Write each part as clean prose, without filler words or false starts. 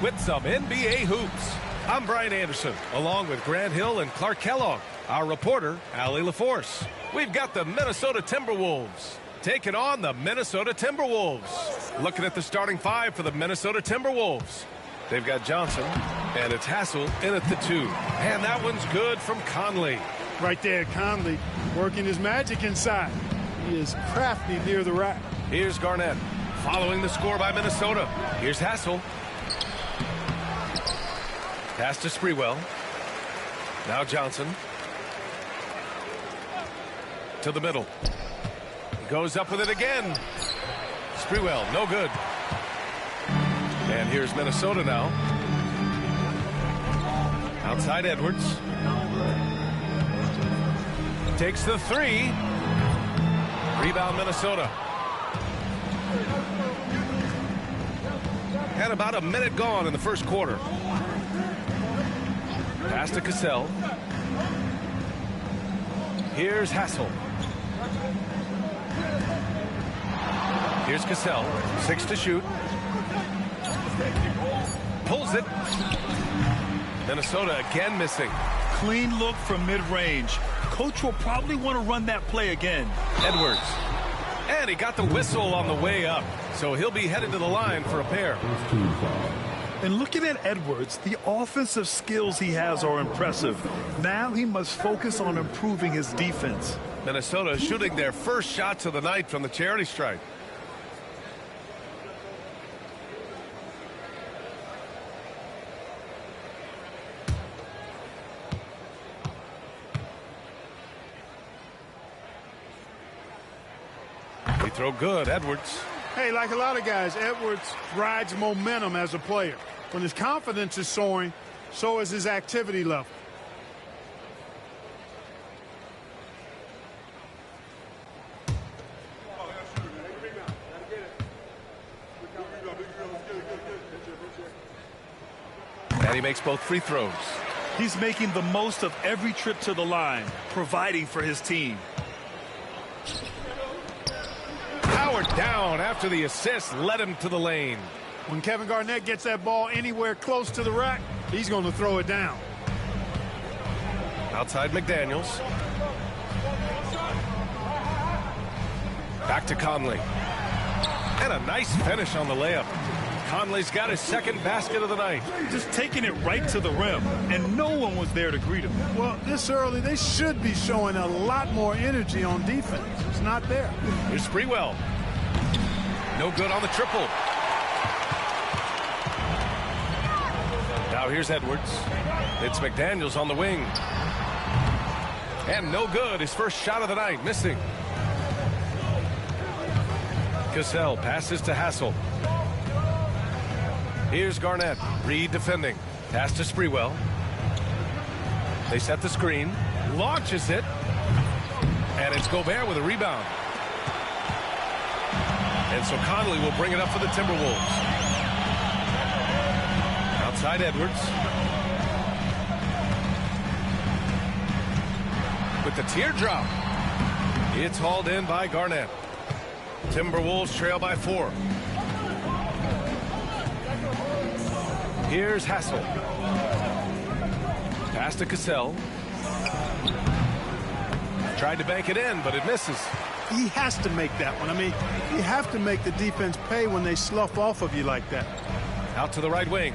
with some NBA hoops. I'm Brian Anderson, along with Grant Hill and Clark Kellogg. Our reporter, Allie LaForce. We've got the Minnesota Timberwolves taking on the Minnesota Timberwolves. Looking at the starting five for the Minnesota Timberwolves. They've got Johnson, and it's Hassel in at the 2. And that one's good from Conley. Right there, Conley working his magic inside. He is crafty near the rack. Here's Garnett, following the score by Minnesota. Here's Hassel. Pass to Sprewell. Now Johnson. To the middle. Goes up with it again. Sprewell, no good. And here's Minnesota now. Outside Edwards. Takes the 3. Rebound Minnesota. And about a minute gone in the first quarter. Pass to Cassell. Here's Hassel. Here's Cassell. 6 to shoot. Pulls it. Minnesota again missing. Clean look from mid-range. Coach will probably want to run that play again. Edwards. And he got the whistle on the way up. So he'll be headed to the line for a pair. And looking at Edwards, the offensive skills he has are impressive. Now he must focus on improving his defense. Minnesota shooting their first shots of the night from the charity stripe. They throw good, Edwards. Hey, like a lot of guys, Edwards rides momentum as a player. When his confidence is soaring, so is his activity level. And he makes both free throws. He's making the most of every trip to the line, providing for his team. Howard down after the assist led him to the lane. When Kevin Garnett gets that ball anywhere close to the rack, he's going to throw it down. Outside McDaniels. Back to Conley. And a nice finish on the layup. Conley's got his second basket of the night. Just taking it right to the rim, and no one was there to greet him. Well, this early, they should be showing a lot more energy on defense. It's not there. Here's Sprewell. No good on the triple. Now here's Edwards. It's McDaniels on the wing. And no good. His first shot of the night, missing. Cassell passes to Hassel. Here's Garnett. Reed defending. Pass to Sprewell. They set the screen. Launches it. And it's Gobert with a rebound. And so Conley will bring it up for the Timberwolves. Outside Edwards. With the teardrop. It's hauled in by Garnett. Timberwolves trail by 4. Here's Hassel. Pass to Cassell. Tried to bank it in, but it misses. He has to make that one. I mean, you have to make the defense pay when they slough off of you like that. Out to the right wing.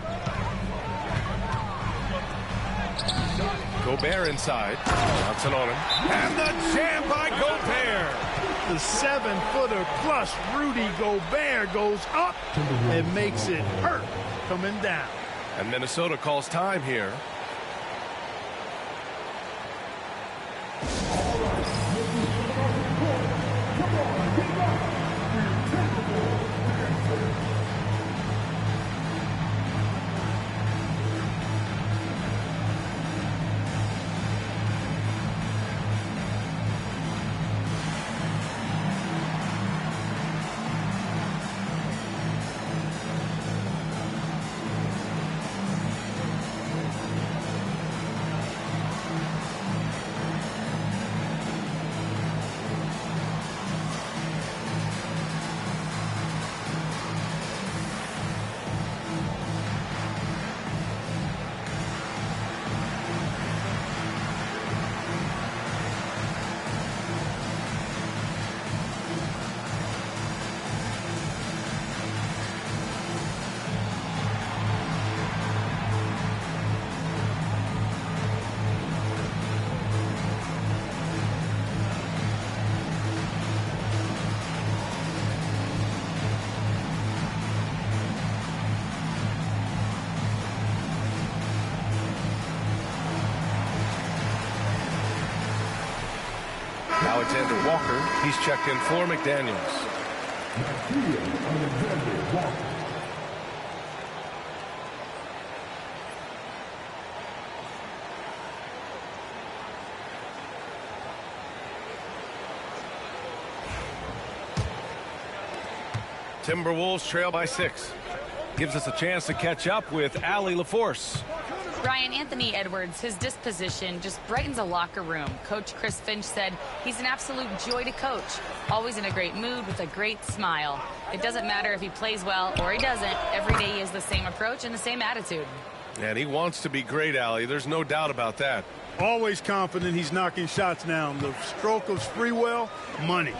Gobert inside. Johnson on him. And the jam by Gobert. The 7-footer plus Rudy Gobert goes up and makes it hurt coming down. And Minnesota calls time here. Alexander Walker. He's checked in for McDaniels. Timberwolves trail by 6. Gives us a chance to catch up with Allie LaForce. Brian, Anthony Edwards, his disposition just brightens a locker room. Coach Chris Finch said he's an absolute joy to coach. Always in a great mood with a great smile. It doesn't matter if he plays well or he doesn't. Every day he has the same approach and the same attitude. And he wants to be great, Allie. There's no doubt about that. Always confident he's knocking shots down. The stroke of Sprewell, money.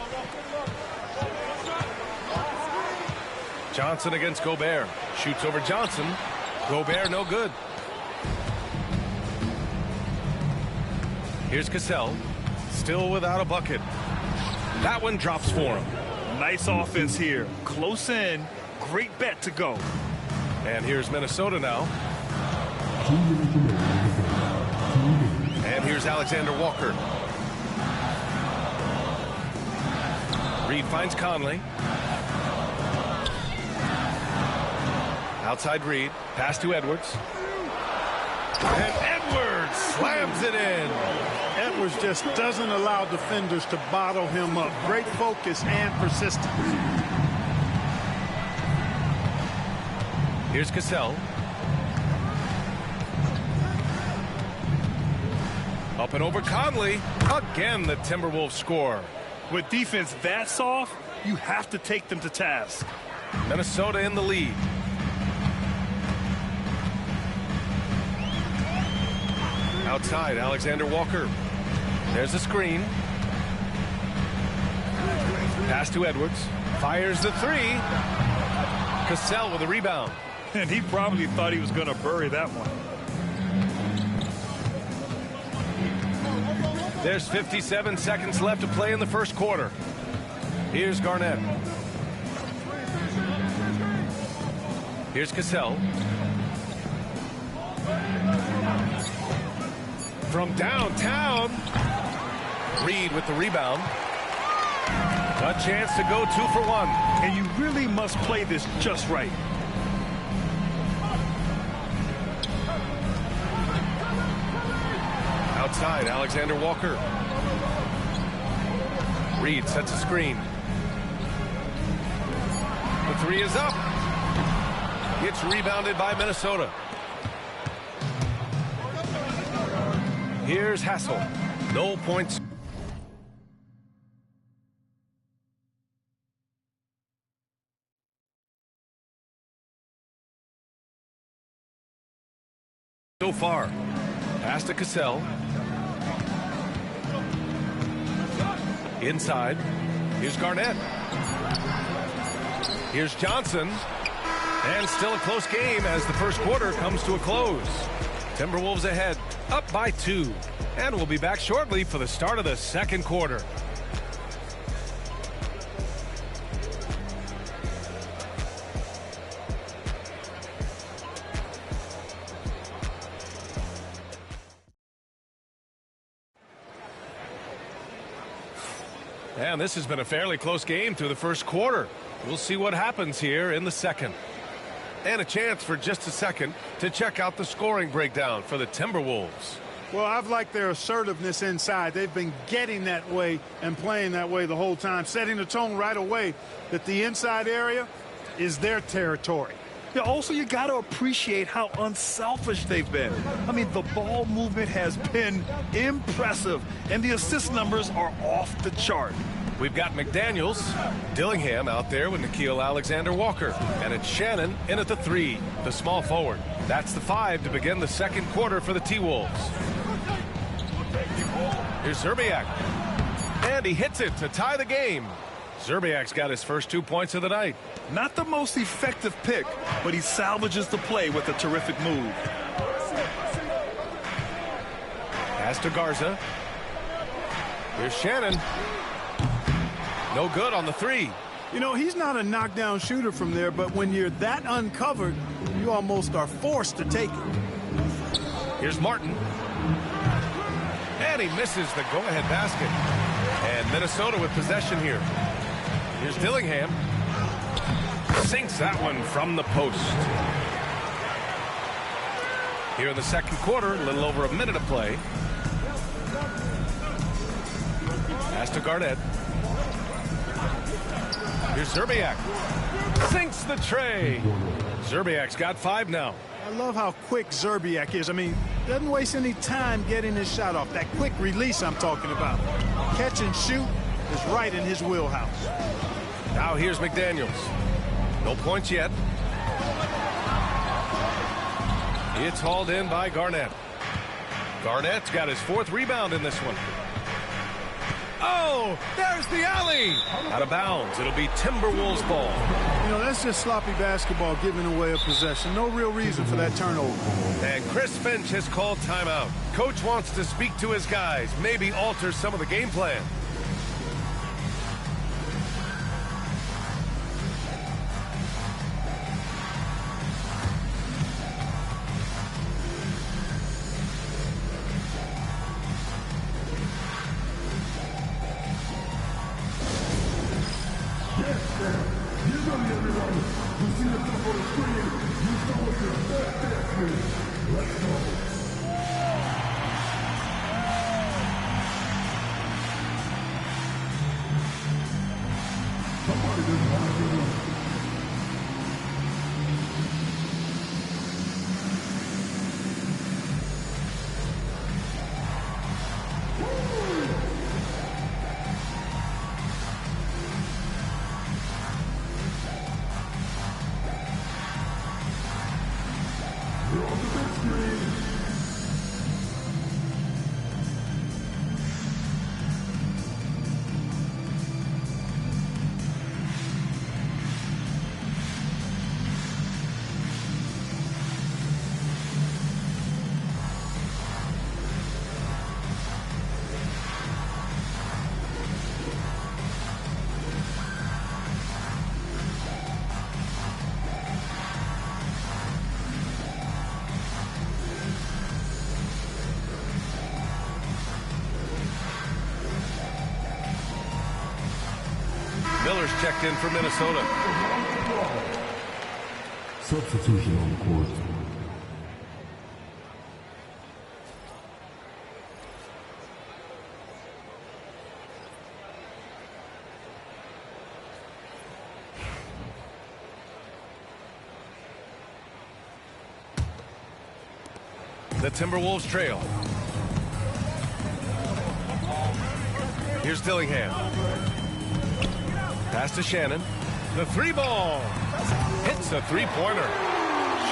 Johnson against Gobert. Shoots over Johnson. Gobert no good. Here's Cassell. Still without a bucket. That one drops for him. Nice offense here. Close in. Great bet to go. And here's Minnesota now. And here's Alexander Walker. Reed finds Conley. Outside Reed. Pass to Edwards. And Edwards slams it in. Edwards just doesn't allow defenders to bottle him up. Great focus and persistence. Here's Cassell. Up and over Conley. Again, the Timberwolves score. With defense that soft, you have to take them to task. Minnesota in the lead. Outside, Alexander Walker. There's a screen. Pass to Edwards. Fires the three. Cassell with a rebound. And he probably thought he was going to bury that one. There's 57 seconds left to play in the first quarter. Here's Garnett. Here's Cassell. From downtown, Reed with the rebound. A chance to go 2 for 1. And you really must play this just right. Outside, Alexander Walker. Reed sets a screen. The three is up. It's rebounded by Minnesota. Here's Hassel. No points. So far. Pass to Cassell. Inside. Here's Garnett. Here's Johnson. And still a close game as the first quarter comes to a close. Timberwolves ahead, up by 2. And we'll be back shortly for the start of the second quarter. And this has been a fairly close game through the first quarter. We'll see what happens here in the second. And a chance for just a second to check out the scoring breakdown for the Timberwolves. Well, I've liked their assertiveness inside. They've been getting that way and playing that way the whole time, setting the tone right away that the inside area is their territory. Yeah, also, you got to appreciate how unselfish they've been. I mean, the ball movement has been impressive, and the assist numbers are off the chart. We've got McDaniels, Dillingham out there with Nickeil Alexander-Walker. And it's Shannon in at the 3, the small forward. That's the 5 to begin the second quarter for the T-Wolves. Here's Zerbiak. And he hits it to tie the game. Zerbiak's got his first 2 points of the night. Not the most effective pick, but he salvages the play with a terrific move. Pass to Garza. Here's Shannon. No good on the 3. You know, he's not a knockdown shooter from there, but when you're that uncovered, you almost are forced to take it. Here's Martin. And he misses the go-ahead basket. And Minnesota with possession here. Here's Dillingham. Sinks that one from the post. Here in the second quarter, a little over a minute of play. Pass to Garnett. Here's Zerbiak. Sinks the tray. Zerbiak's got 5 now. I love how quick Zerbiak is. I mean, doesn't waste any time getting his shot off. That quick release I'm talking about. Catch and shoot is right in his wheelhouse. Now here's McDaniels. No points yet. It's hauled in by Garnett. Garnett's got his 4th rebound in this one. Oh, there's the alley. Out of bounds. It'll be Timberwolves ball. You know, that's just sloppy basketball giving away a possession. No real reason for that turnover. And Chris Finch has called timeout. Coach wants to speak to his guys, maybe alter some of the game plan. Miller's checked in for Minnesota. Substitution on the court. The Timberwolves trail. Here's Dillingham. Pass to Shannon. The 3 ball. Hits a 3-pointer.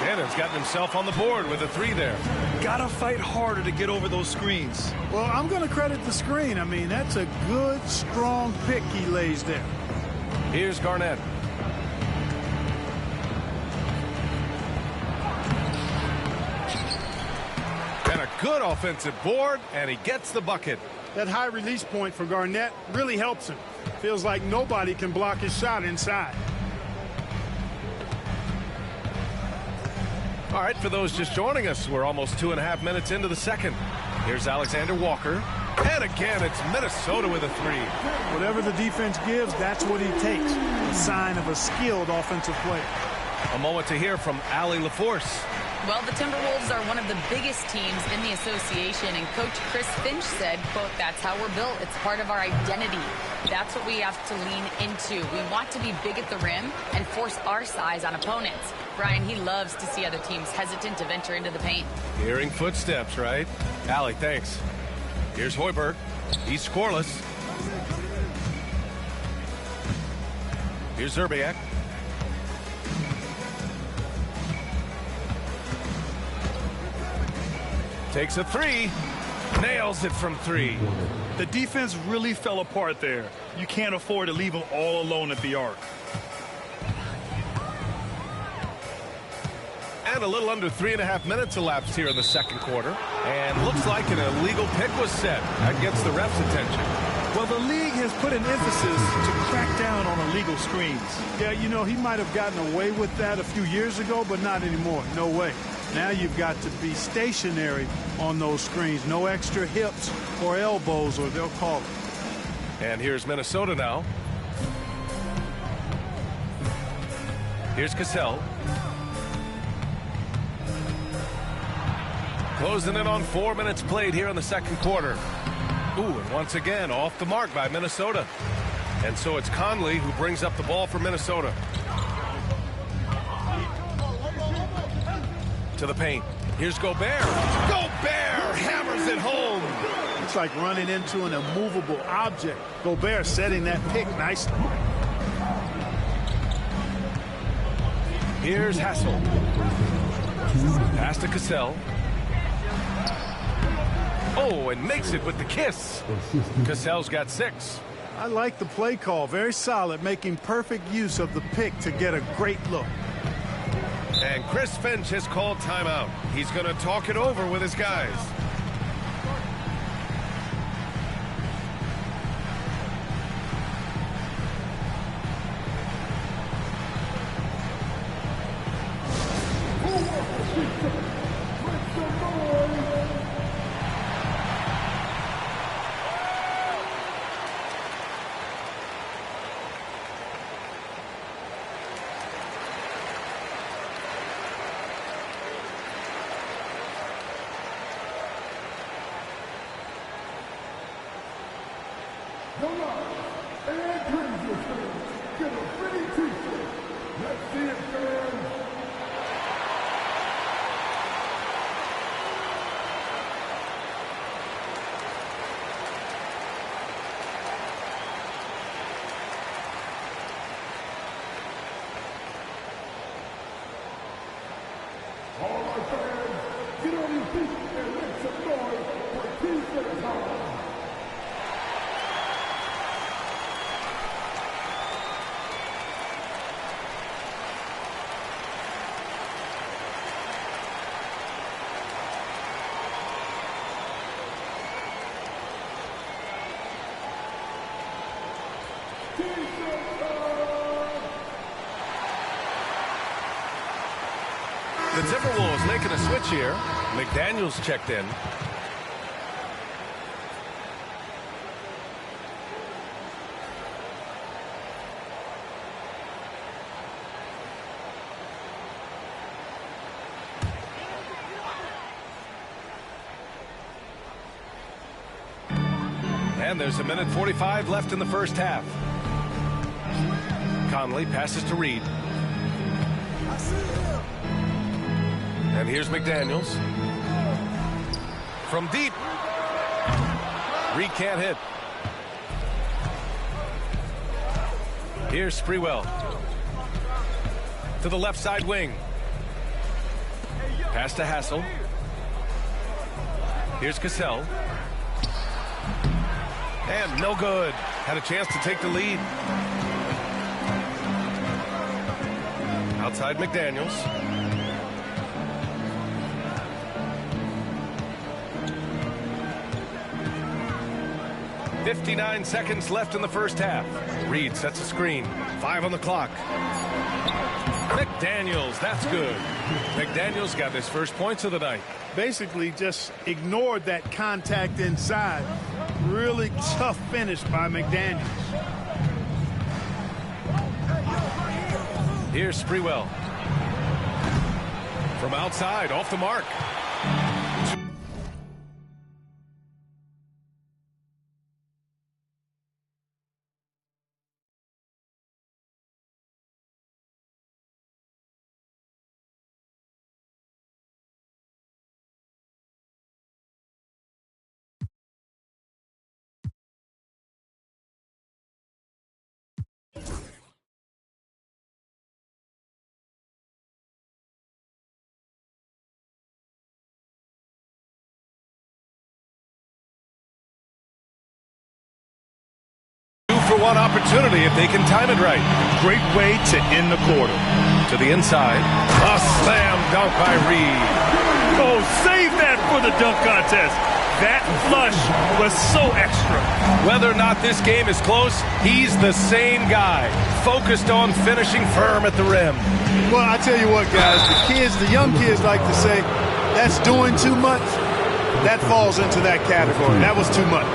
Shannon's gotten himself on the board with a 3 there. Gotta fight harder to get over those screens. Well, I'm going to credit the screen. I mean, that's a good, strong pick he lays there. Here's Garnett. And a good offensive board, and he gets the bucket. That high release point for Garnett really helps him. Feels like nobody can block his shot inside. All right, for those just joining us, we're almost 2.5 minutes into the second. Here's Alexander Walker. And again, it's Minnesota with a 3. Whatever the defense gives, that's what he takes. A sign of a skilled offensive player. A moment to hear from Allie LaForce. Well, the Timberwolves are one of the biggest teams in the association, and Coach Chris Finch said, quote, "That's how we're built. It's part of our identity. That's what we have to lean into. We want to be big at the rim and force our size on opponents." Brian, he loves to see other teams hesitant to venture into the paint. Hearing footsteps, right? Allie, thanks. Here's Hoiberg. He's scoreless. Here's Zerbiak. Takes a 3. Nails it from 3. The defense really fell apart there. You can't afford to leave them all alone at the arc. And a little under 3.5 minutes elapsed here in the second quarter. And looks like an illegal pick was set. That gets the ref's attention. Well, the league has put an emphasis to crack down on illegal screens. Yeah, you know, he might have gotten away with that a few years ago, but not anymore. No way. Now you've got to be stationary on those screens. No extra hips or elbows, or they'll call it. And here's Minnesota now. Here's Cassell. Closing in on 4 minutes played here in the second quarter. Ooh, and once again off the mark by Minnesota. And so it's Conley who brings up the ball for Minnesota. To the paint. Here's Gobert. Gobert hammers it home. It's like running into an immovable object. Gobert setting that pick nicely. Here's Hassel. Pass to Cassell. Oh, and makes it with the kiss. Cassell's got 6. I like the play call. Very solid, making perfect use of the pick to get a great look. And Chris Finch has called timeout. He's going to talk it over with his guys. The Timberwolves making a switch here. McDaniels checked in. And there's 1:45 left in the first half. Conley passes to Reed. And here's McDaniels. From deep. Reed can't hit. Here's Sprewell. To the left side wing. Pass to Hassel. Here's Cassell. And no good. Had a chance to take the lead. Outside McDaniels. 59 seconds left in the first half. Reed sets a screen. 5 on the clock. McDaniels, that's good. McDaniels got his first points of the night. Basically just ignored that contact inside. Really tough finish by McDaniels. Here's Sprewell. From outside, off the mark. For one opportunity if they can time it right. Great way to end the quarter. To the inside. A slam dunk by Reed. Oh, save that for the dunk contest. That flush was so extra. Whether or not this game is close, he's the same guy. Focused on finishing firm at the rim. Well, I tell you what, guys, the young kids like to say, that's doing too much. That falls into that category. That was too much.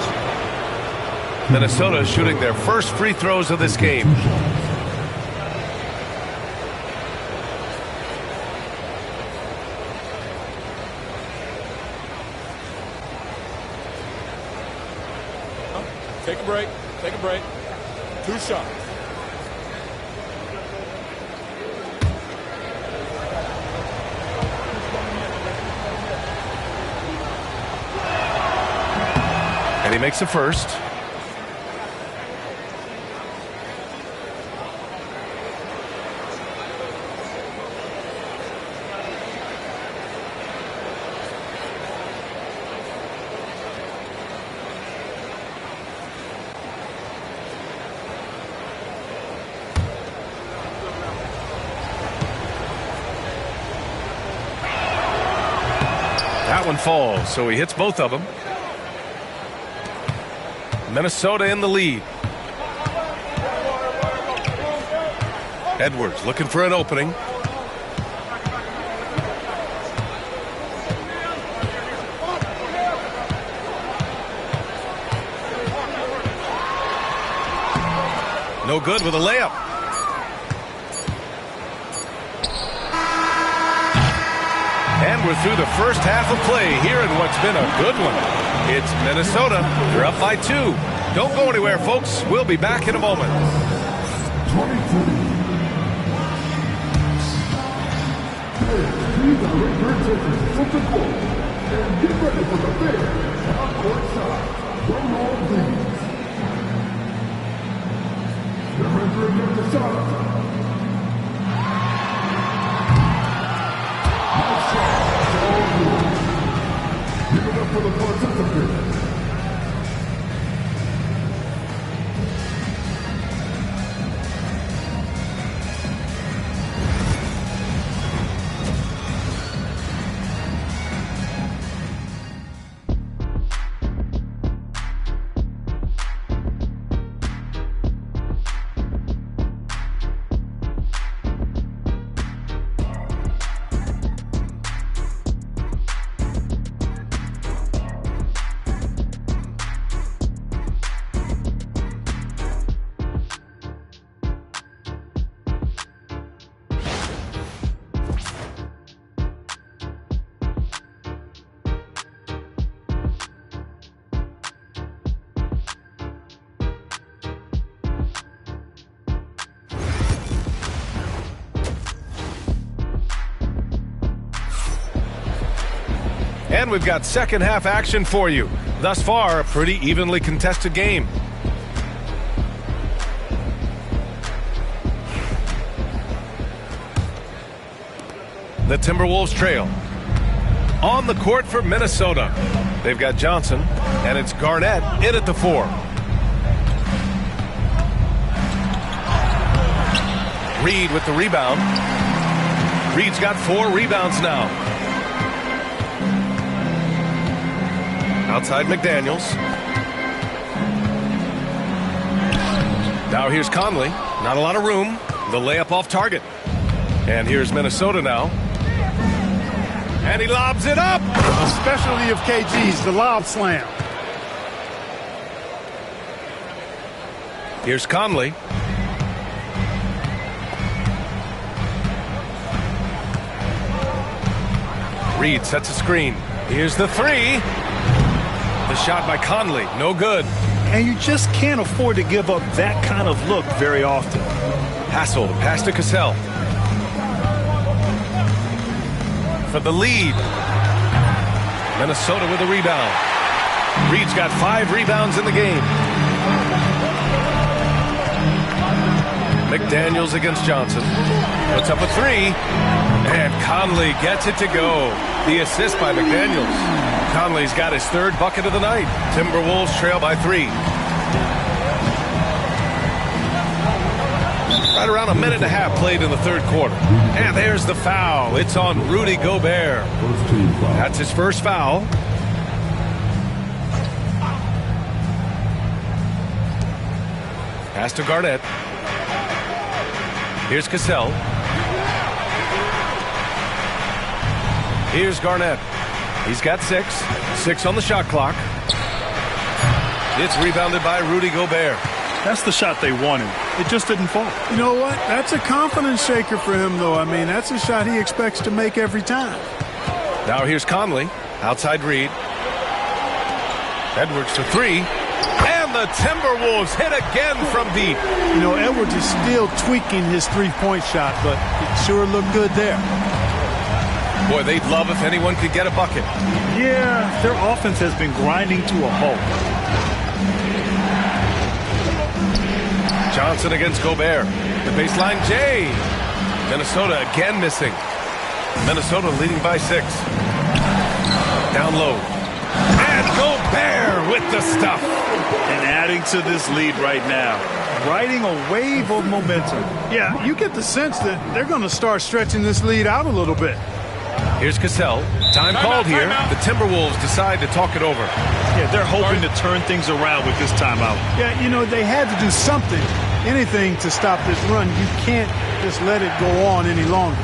Minnesota shooting their first free throws of this game. Take a break. Take a break. 2 shots. And he makes the first. That one falls, so he hits both of them. Minnesota in the lead. Edwards looking for an opening. No good with a layup. And we're through the first half of play here in what's been a good one. It's Minnesota. They're up by 2. Don't go anywhere, folks. We'll be back in a moment. For the participant. And we've got second half action for you. Thus far, a pretty evenly contested game. The Timberwolves trail. On the court for Minnesota. They've got Johnson, and it's Garnett in at the 4. Reed with the rebound. Reed's got 4 rebounds now. Outside McDaniels. Now here's Conley. Not a lot of room. The layup off target. And here's Minnesota now. And he lobs it up. A specialty of KG's, the lob slam. Here's Conley. Reed sets a screen. Here's the 3. The shot by Conley, no good. And you just can't afford to give up that kind of look very often. Hassel, pass to Cassell. For the lead. Minnesota with a rebound. Reed's got 5 rebounds in the game. McDaniels against Johnson. Puts up a 3. And Conley gets it to go. The assist by McDaniels. Conley's got his 3rd bucket of the night. Timberwolves trail by 3. Right around a minute and a half played in the 3rd quarter. And there's the foul. It's on Rudy Gobert. That's his first foul. Pass to Garnett. Here's Cassell. Here's Garnett. He's got 6. 6 on the shot clock. It's rebounded by Rudy Gobert. That's the shot they wanted. It just didn't fall. You know what? That's a confidence shaker for him, though. I mean, that's a shot he expects to make every time. Now here's Conley. Outside Reed. Edwards to three. And the Timberwolves hit again from deep. You know, Edwards is still tweaking his three-point shot, but it sure looked good there. Boy, they'd love if anyone could get a bucket. Yeah, their offense has been grinding to a halt. Johnson against Gobert. The baseline, Jay. Minnesota again missing. Minnesota leading by 6. Down low. And Gobert with the stuff. And adding to this lead right now. Riding a wave of momentum. Yeah, you get the sense that they're going to start stretching this lead out a little bit. Here's Cassell. Time called here. The Timberwolves decide to talk it over. Yeah, they're hoping to turn things around with this timeout. Yeah, you know, they had to do something, anything to stop this run. You can't just let it go on any longer.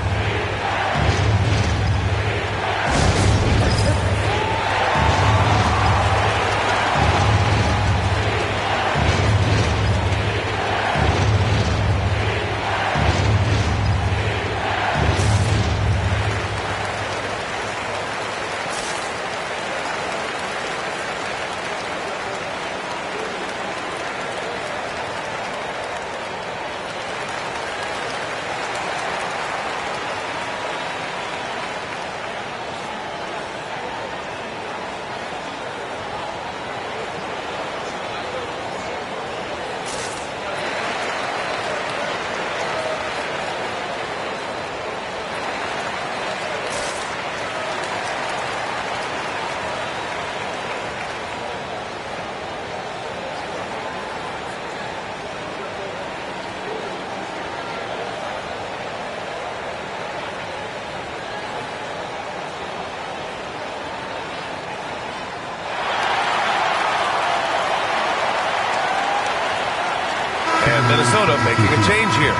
And Minnesota making a change here.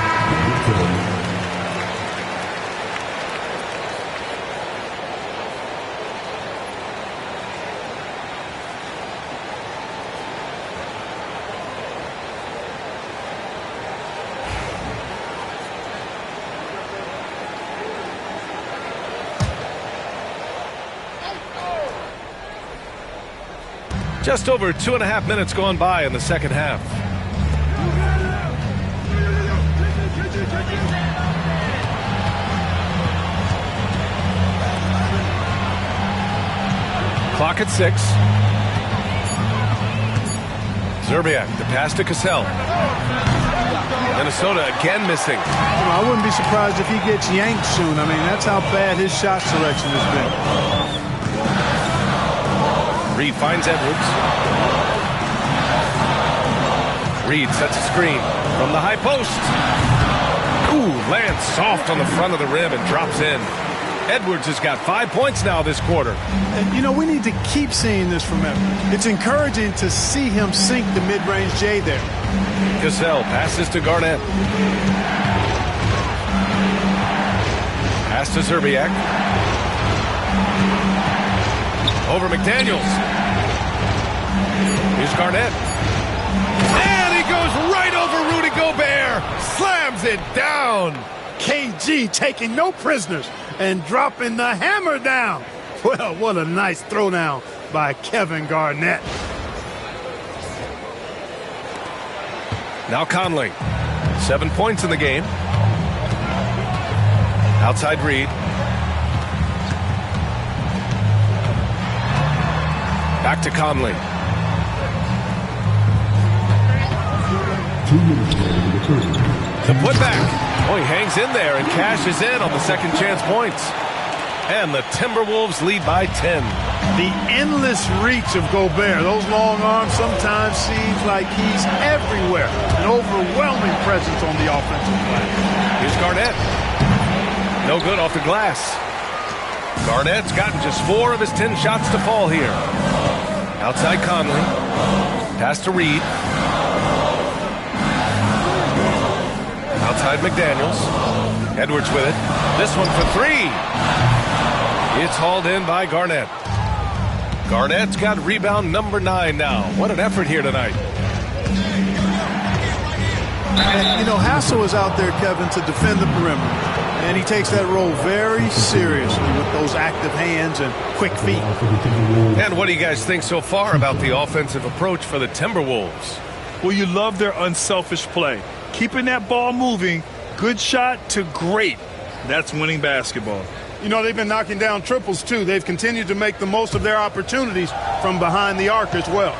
Just over 2.5 minutes gone by in the second half. Clock at 6. Zerbiak, the pass to Cassell. Minnesota again missing. I wouldn't be surprised if he gets yanked soon. I mean, that's how bad his shot selection has been. Reed finds Edwards. Reed sets a screen from the high post. Ooh, lands soft on the front of the rim and drops in. Edwards has got 5 points now this quarter. And, you know, we need to keep seeing this from Edwards. It's encouraging to see him sink the mid-range J there. Cassell passes to Garnett. Pass to Zerbiak. Over McDaniels. Here's Garnett. And he goes right over Rudy Gobert. Slams it down. KG taking no prisoners and dropping the hammer down. Well, what a nice throwdown by Kevin Garnett. Now Conley. 7 points in the game. Outside Reed. Back to Conley. 2 minutes in the first. The putback. Oh, he hangs in there and cashes in on the second chance points. And the Timberwolves lead by 10. The endless reach of Gobert. Those long arms sometimes seems like he's everywhere. An overwhelming presence on the offensive glass. Here's Garnett. No good off the glass. Garnett's gotten just 4 of his 10 shots to fall here. Outside Conley. Pass to Reed. Outside McDaniels. Edwards with it. This one for 3. It's hauled in by Garnett. Garnett's got rebound number 9 now. What an effort here tonight. And, you know, Hassel is out there, Kevin, to defend the perimeter. And he takes that role very seriously with those active hands and quick feet. And what do you guys think so far about the offensive approach for the Timberwolves? Well, you love their unselfish play. Keeping that ball moving, good shot to great. That's winning basketball. You know, they've been knocking down triples, too. They've continued to make the most of their opportunities from behind the arc as well.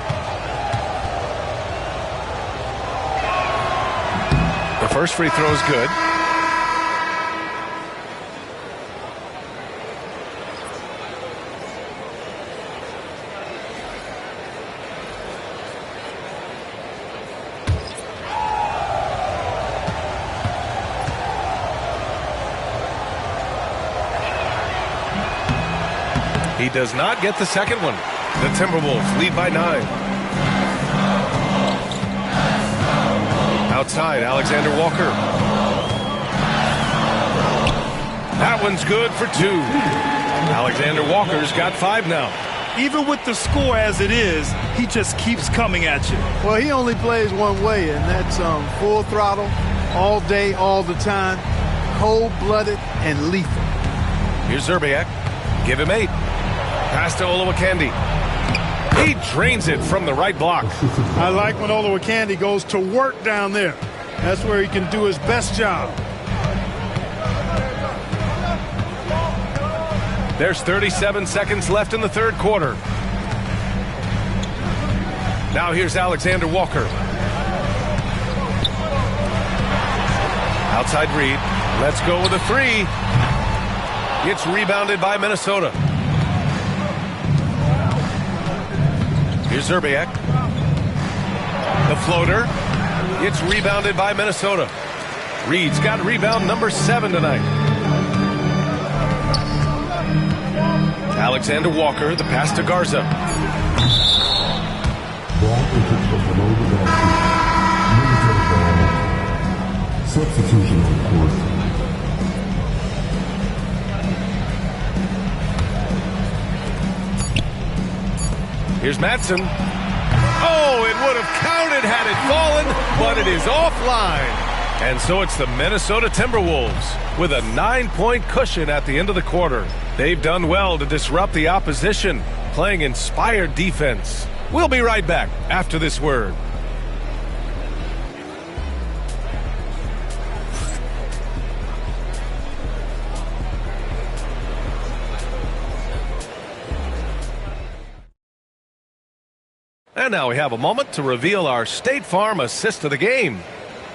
The first free throw is good. He does not get the second one. The Timberwolves lead by 9. Outside, Alexander Walker. That one's good for 2. Alexander Walker's got 5 now. Even with the score as it is, he just keeps coming at you. Well, he only plays one way, and that's full throttle, all day, all the time, cold-blooded and lethal. Here's Zerbiak. Give him 8. Pass to Olowokandi. He drains it from the right block. I like when Olowokandi goes to work down there. That's where he can do his best job. There's 37 seconds left in the third quarter. Now here's Alexander Walker. Outside Reed. Let's go with a 3. It's rebounded by Minnesota. Here's Zerbiak. The floater. It's rebounded by Minnesota. Reed's got rebound number 7 tonight. Alexander Walker, the pass to Garza. Ball entered from below the basket. Substitution on the court. Here's Madsen. Oh, it would have counted had it fallen, but it is offline. And so it's the Minnesota Timberwolves with a 9-point cushion at the end of the quarter. They've done well to disrupt the opposition, playing inspired defense. We'll be right back after this word. And now we have a moment to reveal our State Farm assist of the game.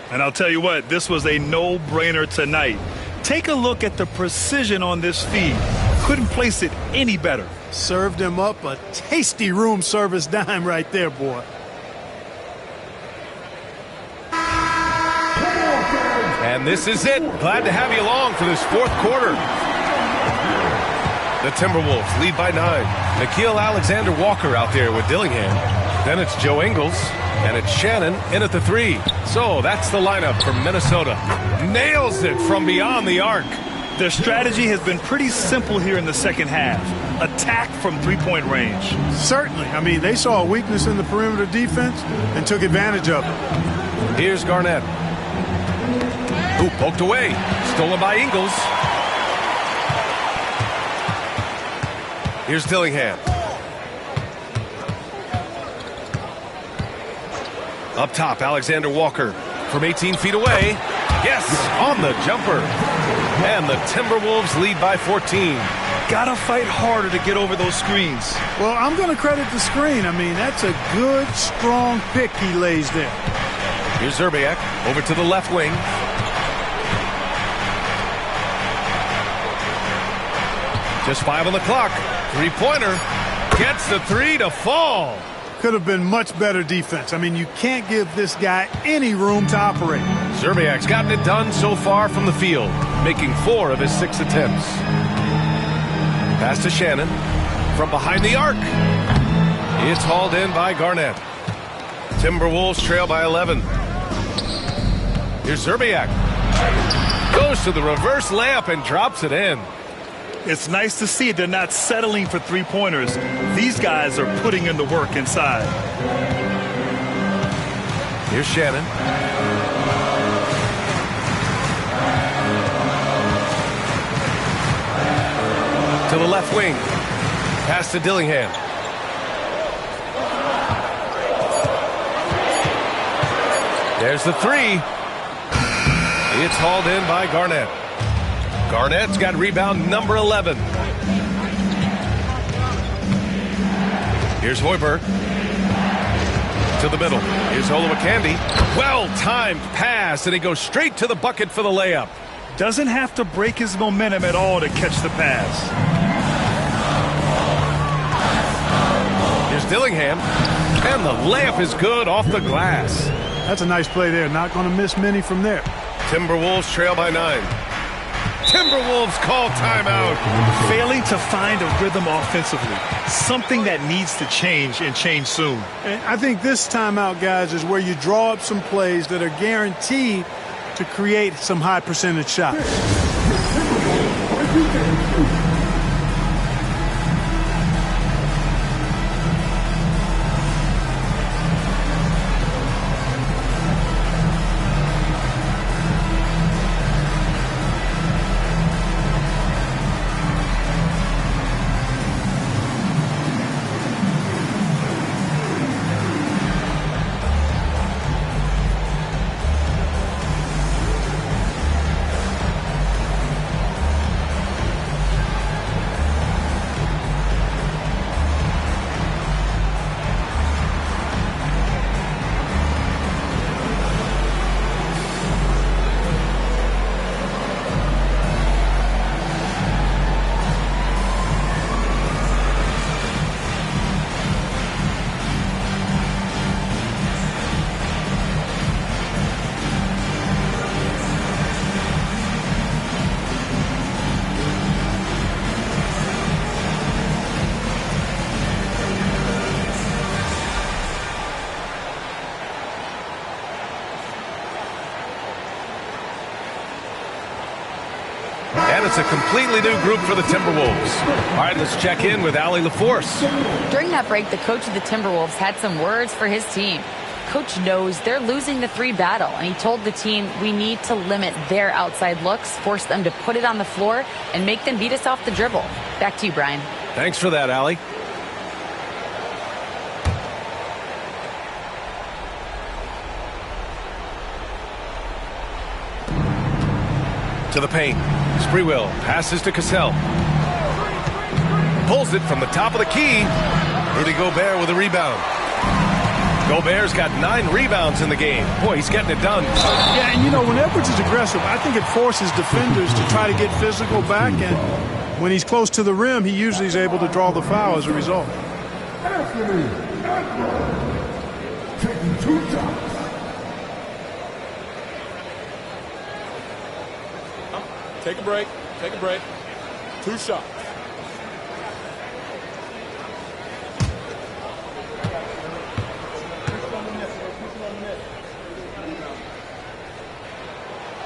And I'll tell you what, this was a no-brainer tonight. Take a look at the precision on this feed. Couldn't place it any better. Served him up a tasty room service dime right there, boy. And this is it. Glad to have you along for this fourth quarter. The Timberwolves lead by 9. Nickeil Alexander-Walker out there with Dillingham. Then it's Joe Ingles, and it's Shannon in at the 3. So that's the lineup for Minnesota. Nails it from beyond the arc. Their strategy has been pretty simple here in the second half. Attack from three-point range. Certainly. I mean, they saw a weakness in the perimeter defense and took advantage of it. Here's Garnett. Ooh, poked away. Stolen by Ingles. Here's Dillingham. Up top, Alexander Walker from 18 feet away. Yes, on the jumper. And the Timberwolves lead by 14. Gotta fight harder to get over those screens. Well, I'm going to credit the screen. I mean, that's a good, strong pick he lays there. Here's Zerbiak over to the left wing. Just 5 on the clock. Three-pointer. Gets the 3 to fall. Could have been much better defense. I mean, you can't give this guy any room to operate. Zerbiak's gotten it done so far from the field, making 4 of his 6 attempts. Pass to Shannon from behind the arc. It's hauled in by Garnett. Timberwolves trail by 11. Here's Zerbiak. Goes to the reverse layup and drops it in. It's nice to see they're not settling for three-pointers. These guys are putting in the work inside. Here's Shannon. To the left wing. Pass to Dillingham. There's the three. It's hauled in by Garnett. Garnett's got rebound number 11. Here's Hoiberg. To the middle. Here's Olowokandi. Well-timed pass, and he goes straight to the bucket for the layup. Doesn't have to break his momentum at all to catch the pass. Here's Dillingham. And the layup is good off the glass. That's a nice play there. Not going to miss many from there. Timberwolves trail by 9. Timberwolves call timeout. Failing to find a rhythm offensively. Something that needs to change and change soon. And I think this timeout, guys, is where you draw up some plays that are guaranteed to create some high percentage shots. And it's a completely new group for the Timberwolves. All right, let's check in with Allie LaForce. During that break, the coach of the Timberwolves had some words for his team. Coach knows they're losing the three battle, and he told the team, we need to limit their outside looks, force them to put it on the floor, and make them beat us off the dribble. Back to you, Brian. Thanks for that, Allie. To the paint. Sprewell passes to Cassell. Pulls it from the top of the key. Rudy Gobert with a rebound. Gobert's got 9 rebounds in the game. Boy, he's getting it done. Yeah, and you know, when Edwards is aggressive, I think it forces defenders to try to get physical back, and when he's close to the rim, he usually is able to draw the foul as a result. Taking 2 shots. Take a break. Take a break. 2 shots.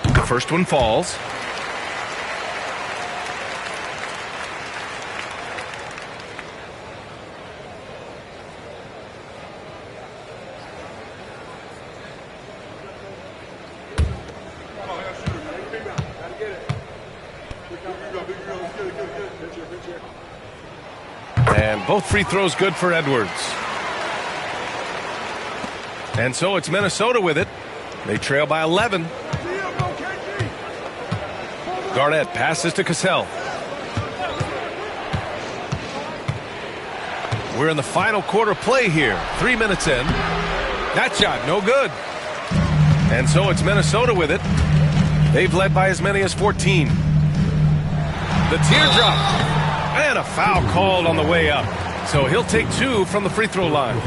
The first one falls. And both free throws good for Edwards. And so it's Minnesota with it. They trail by 11. Garnett passes to Cassell. We're in the final quarter play here. 3 minutes in. That shot, no good. And so it's Minnesota with it. They've led by as many as 14. The teardrop. And a foul called on the way up. So he'll take 2 from the free throw line.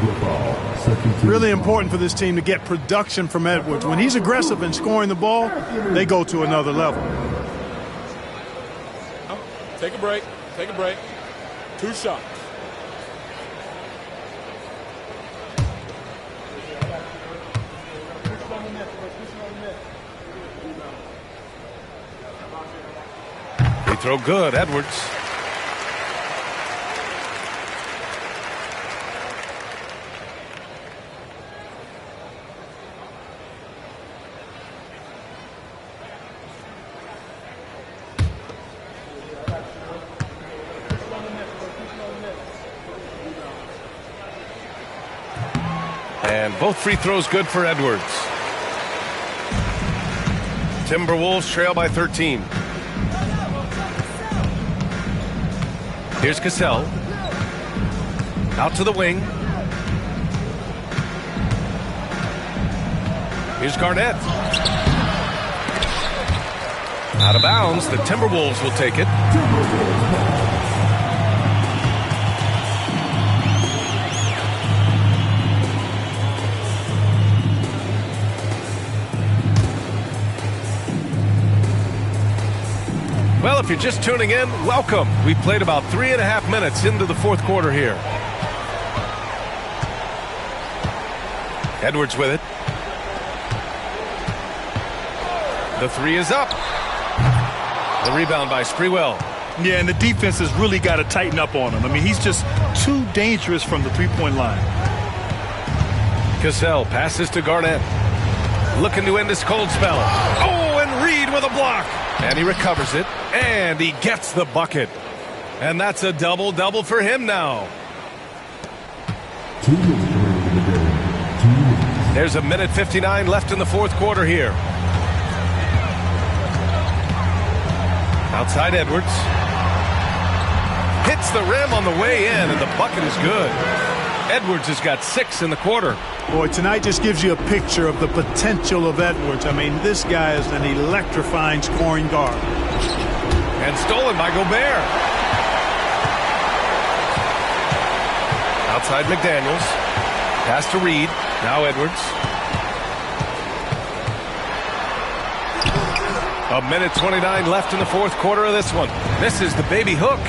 Really important for this team to get production from Edwards. When he's aggressive in scoring the ball, they go to another level. Take a break. Take a break. 2 shots. They throw good, Edwards. And both free throws good for Edwards. Timberwolves trail by 13. Here's Cassell. Out to the wing. Here's Garnett. Out of bounds. The Timberwolves will take it. Well, if you're just tuning in, welcome. We played about 3.5 minutes into the fourth quarter here. Edwards with it. The three is up. The rebound by Sprewell. Yeah, and the defense has really got to tighten up on him. I mean, he's just too dangerous from the three-point line. Cassell passes to Garnett. Looking to end this cold spell. Oh, and Reed with a block. And he recovers it. And he gets the bucket. And that's a double-double for him now. 2 minutes remaining in the game. 2 minutes. There's 1:59 left in the fourth quarter here. Outside Edwards. Hits the rim on the way in, and the bucket is good. Edwards has got 6 in the quarter. Boy, tonight just gives you a picture of the potential of Edwards. I mean, this guy is an electrifying scoring guard. And stolen by Gobert. Outside McDaniels. Pass to Reed. Now Edwards. 1:29 left in the fourth quarter of this one. This is the baby hook.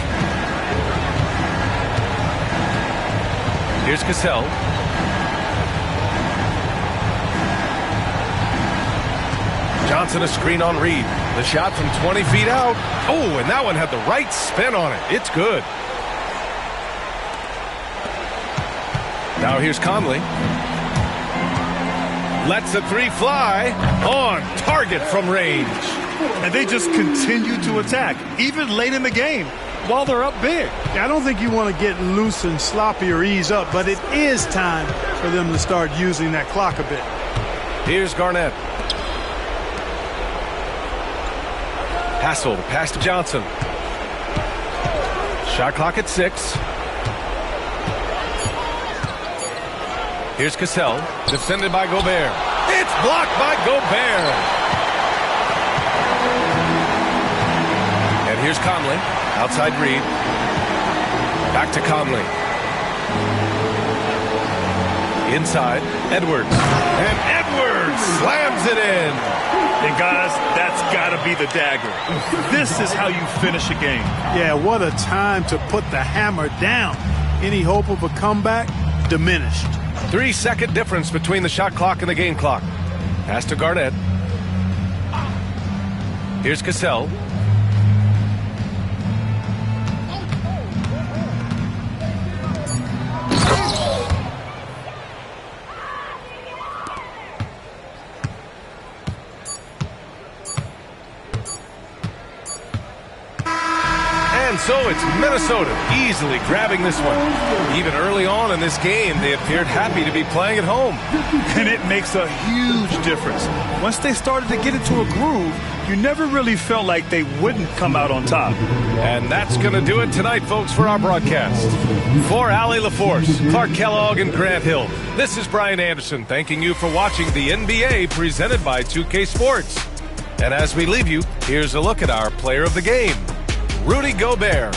Here's Cassell. Johnson a screen on Reed. The shot from 20 feet out. Oh, and that one had the right spin on it. It's good. Now here's Conley. Lets the three fly. On target from range. And they just continue to attack, even late in the game, while they're up big. I don't think you want to get loose and sloppy or ease up, but it is time for them to start using that clock a bit. Here's Garnett. Hassel, pass to Johnson. Shot clock at 6. Here's Cassell, defended by Gobert. It's blocked by Gobert. And here's Conley, outside Reed. Back to Conley. Inside, Edwards. And Edwards slams it in. And guys, that's got to be the dagger. This is how you finish a game. Yeah, what a time to put the hammer down. Any hope of a comeback? Diminished. 3-second difference between the shot clock and the game clock. Pass to Garnett. Here's Cassell. And so it's Minnesota easily grabbing this one. Even early on in this game, they appeared happy to be playing at home. And it makes a huge difference. Once they started to get into a groove, you never really felt like they wouldn't come out on top. And that's going to do it tonight, folks, for our broadcast. For Allie LaForce, Clark Kellogg, and Grant Hill, this is Brian Anderson thanking you for watching the NBA presented by 2K Sports. And as we leave you, here's a look at our player of the game, Rudy Gobert.